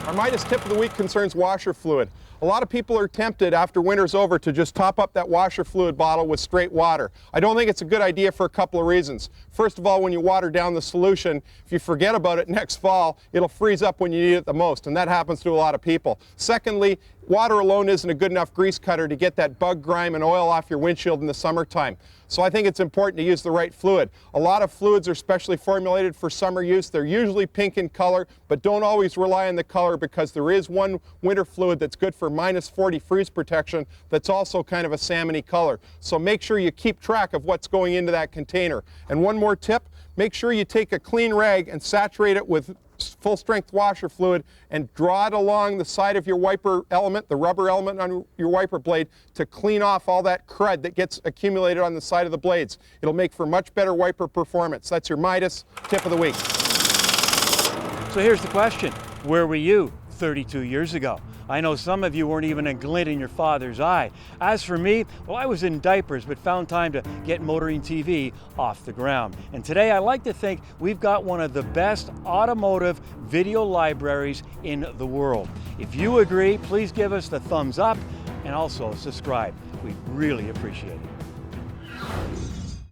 Our Midas tip of the week concerns washer fluid. A lot of people are tempted after winter's over to just top up that washer fluid bottle with straight water. I don't think it's a good idea for a couple of reasons. First of all, when you water down the solution, if you forget about it next fall, it'll freeze up when you need it the most, and that happens to a lot of people. Secondly, water alone isn't a good enough grease cutter to get that bug grime and oil off your windshield in the summertime. So I think it's important to use the right fluid. A lot of fluids are specially formulated for summer use. They're usually pink in color, but don't always rely on the color because there is one winter fluid that's good for -40 freeze protection that's also kind of a salmony color. So make sure you keep track of what's going into that container. And one more tip, make sure you take a clean rag and saturate it with full strength washer fluid and draw it along the side of your wiper element, the rubber element on your wiper blade, to clean off all that crud that gets accumulated on the side of the blades. It'll make for much better wiper performance. That's your Midas tip of the week. So here's the question, where were you 32 years ago? I know some of you weren't even a glint in your father's eye. As for me, well, I was in diapers but found time to get Motoring TV off the ground. And today I like to think we've got one of the best automotive video libraries in the world. If you agree, please give us the thumbs up and also subscribe. We really appreciate it.